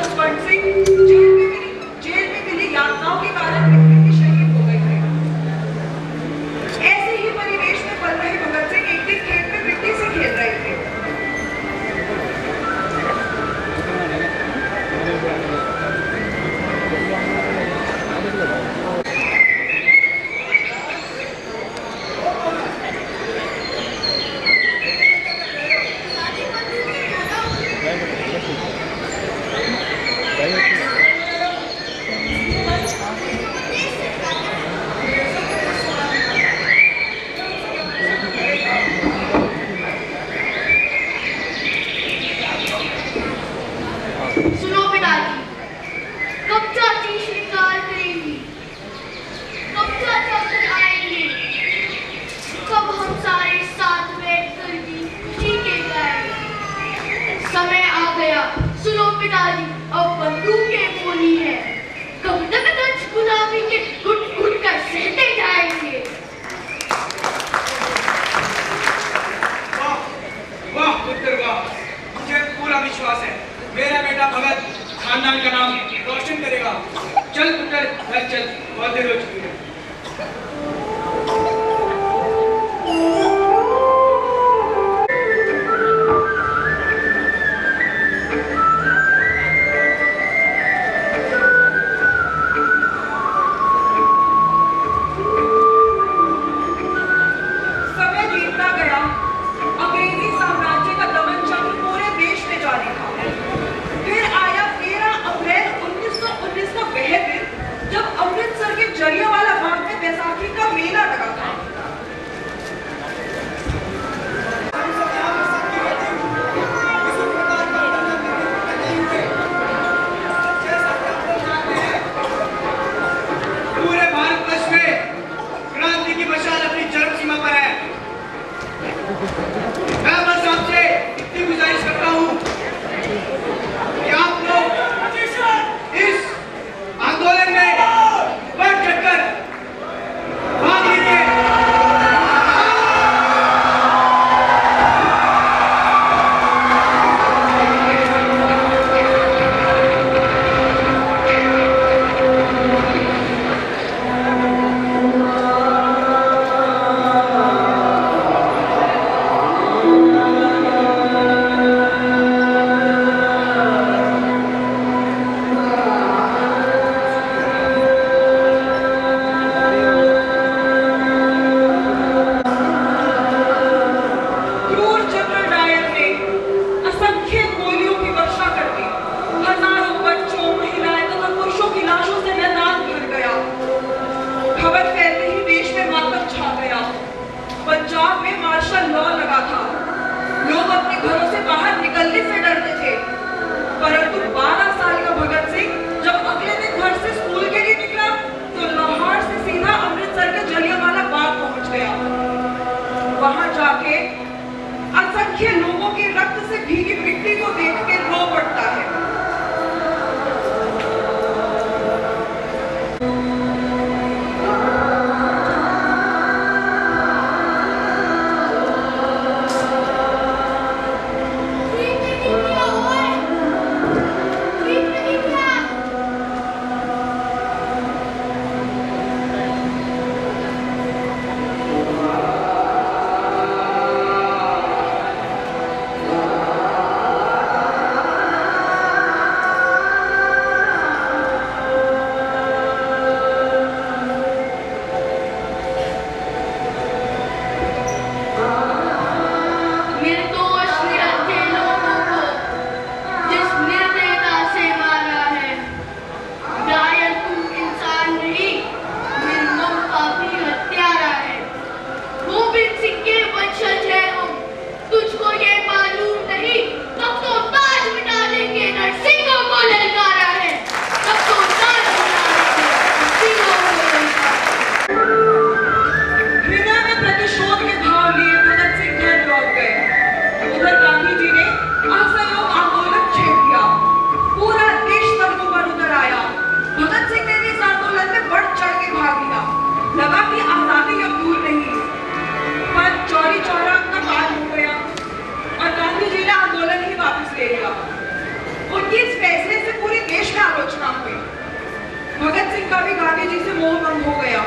Jaswant Singh jail में मिली यातनाओं के कारण विक्रम की शहीद हो गए थे। ऐसे ही परिवेश में पल रहे भगत सिंह एक दिन खेत में मिट्टी से खेल रहे थे। सुनो पिताजी, कब चाची श्रृंगार करेंगी, कब चाचा फिर आएंगे, कब हम सारे साथ बैठ कर की खुशी के गाएंगे। समय आ गया, सुनो पिताजी, अब बंदूकें बोली है, कब तक दर्ज गुलामी के घुट घुट कर सहते जाएंगे। वाह वाह पुत्र वाह, मुझे पूरा विश्वास है मेरा बेटा भगत खानदान का नाम रोशन करेगा। चल पुत्र घर चल, बहुत देर हो चुकी है। समय बीतता गया, अंग्रेजी साम्राज्य का दमन चक्र पूरे देश में जारी था। फिर आया 13 अप्रैल 1919 का वह दिन जब अमृतसर के जलियांवाला गांधी जी से मोह भंग हो गया।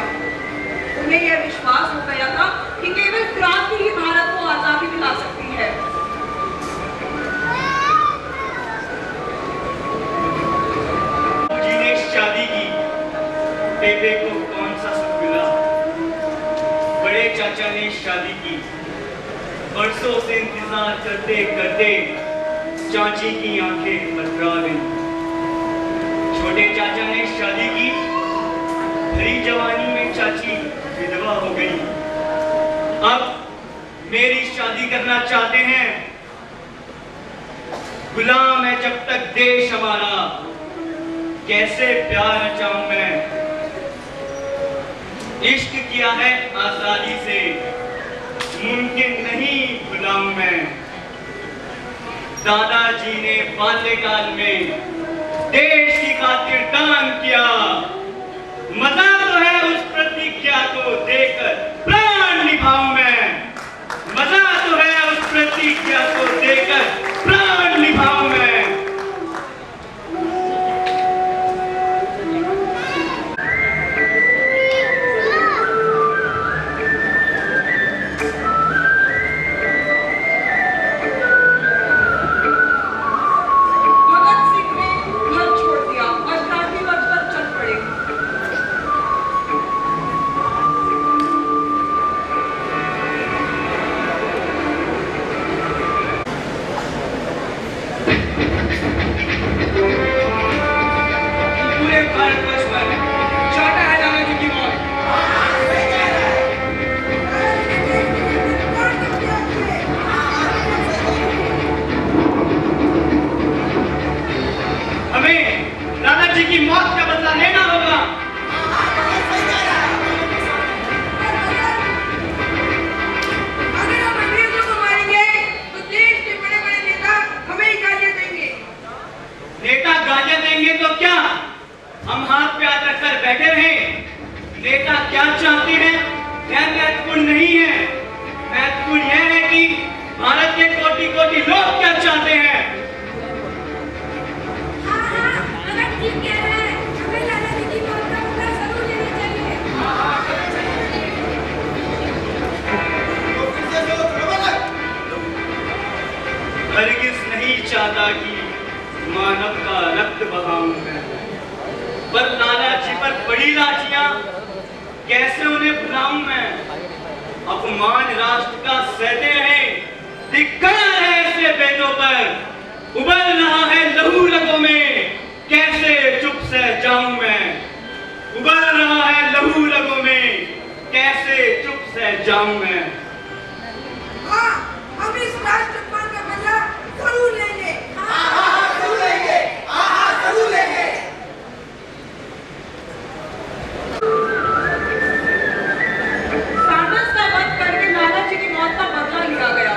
उन्हें यह विश्वास हो गया था कि केवल क्रांति ही भारत को आजादी दिला सकती है। जी ने शादी की, बेबे को कौन सा सुख मिला। बड़े चाचा ने शादी की, बरसों से इंतजार करते करते चाची की आंखें पथरा गई। छोटे चाचा ने शादी की, भरी जवानी में चाची विधवा हो गई। अब मेरी शादी करना चाहते हैं। गुलाम है जब तक देश हमारा, कैसे प्यार रचाऊं मैं। इश्क किया है आजादी से, मुमकिन नहीं भुलाऊं मैं। दादाजी ने बाल्यकाल में देश की खातिर दान किया। मजा तो है उस प्रतिज्ञा को देकर प्राण निभाऊं मैं। मजा तो है उस प्रतिज्ञा को देकर प्राण निभाऊं मैं। मानव का रक्त बहाऊं मैं, पर लाला जी पर बड़ी लाठियां कैसे उन्हें भुलाऊं मैं। अपमान राष्ट्र का सहते हैं, धिक्कार है ऐसे बेटों पर। उबल रहा है लहू रगों में, कैसे चुप सह जाऊं मैं। उबल रहा है लहू रगों में, कैसे चुप सह जाऊं मैं। हाँ, हम इस राष्ट्र अपमान का बदला जरूर लेंगे। जरूर लेंगे, जरूर लेंगे। सैंडर्स का वध करके लाला जी की मौत का बदला लिया गया।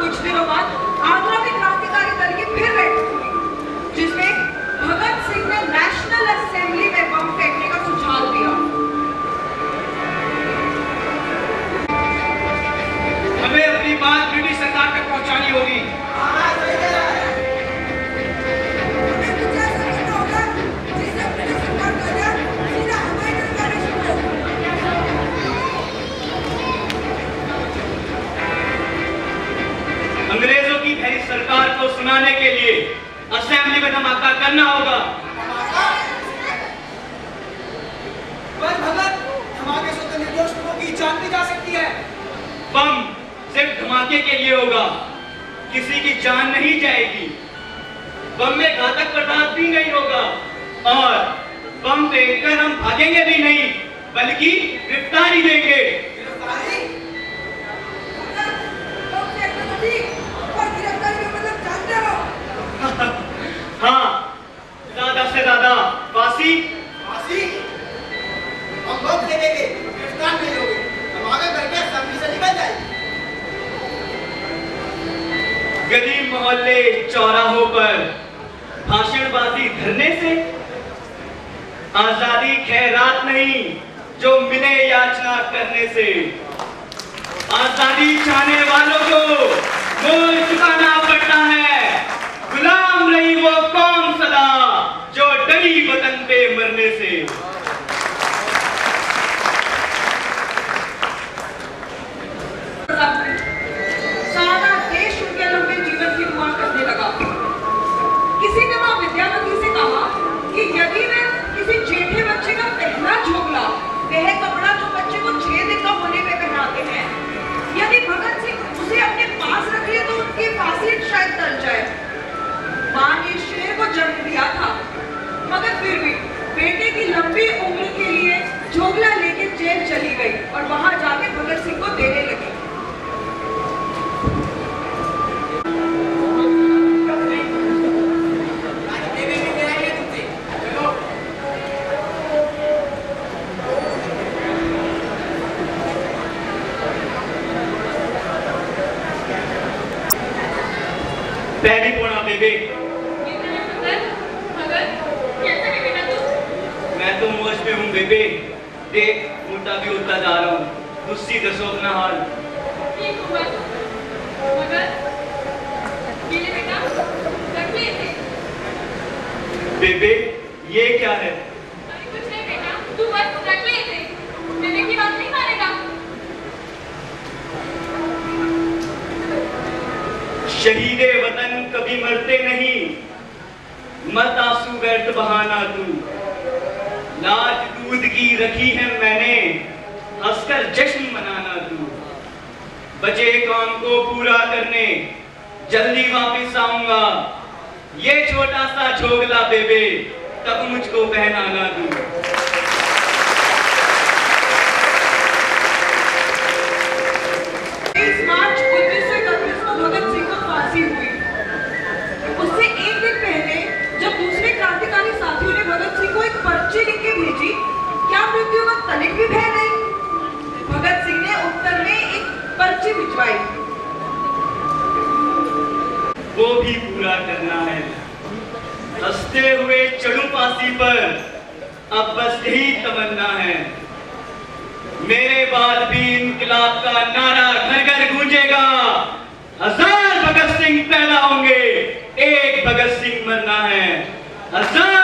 कुछ दिनों बाद आगरा में क्रांतिकारी दल की फिर बैठक हुई, जिसमें भगत सिंह ने नेशनल असेंबली में बम फेंकने का सुझाव दिया। हमें अपनी बात ब्रिटिश सरकार तक पहुंचानी होगी। अंग्रेजों की खैर सरकार को सुनाने के लिए असेंबली में धमाका करना होगा। बस भगत, धमाके से तो निर्दोष लोगों की जान भी जा सकती है। बम सिर्फ धमाके के लिए होगा, किसी की जान नहीं जाएगी। बम में घातक पदार्थ भी नहीं होगा और बम फेंककर हम भागेंगे भी नहीं, बल्कि गिरफ्तारी देंगे। हाँ, ज्यादा से ज्यादा फांसी। हम बम फेंकेंगे, गिरफ्तार नहीं होंगे, धमाका करके असेंबली से निकल जाएंगे। गली मोहल्ले चौराहों पर भाषणबाजी धरने से आजादी खैरात नहीं, जो मिले याचना करने से। आजादी चाहने वालों को मोल चुकाना पड़ता है। गुलाम रही वो कौम सदा, जो डरी वतन पे मरने से। गई और वहां जाके भगत सिंह को देने लगी। पहली पोड़ा बेबे, मैं तो मौज में हूँ बेबे। देख मोटा भी होता जा रहा हूँ, तुझसे दसो अपना हाल। बेबे ये क्या है? कुछ नहीं बेटा, तू बस रख ले इसे। बेबे की बात नहीं मानेगा। शहीदे वतन कभी मरते नहीं, मत आंसू व्यर्थ बहाना तू। लाज दूध की रखी है मैंने, हंसकर जश्न मनाना तू। बचे काम को पूरा करने जल्दी वापस आऊंगा, ये छोटा सा झोगला बेबे तब मुझको पहनाना तू। मार्च 1931 को भगत सिंह को फांसी हुई। उससे एक दिन पहले जब दूसरे क्रांतिकारी साथियों ने भगत सिंह को एक पर्ची लिख के भेजी, क्या मृत्यु का तनिक भी भय नहीं? भगत सिंह ने उत्तर में एक पर्ची भिजवाई। वो भी पूरा करना है। हंसते हुए चढ़ूं फांसी पर, अब बस यही तमन्ना है। मेरे बाद भी इंकलाब का नारा घर घर गूंजेगा। 1000 भगत सिंह पैदा होंगे, एक भगत सिंह मरना है। 1000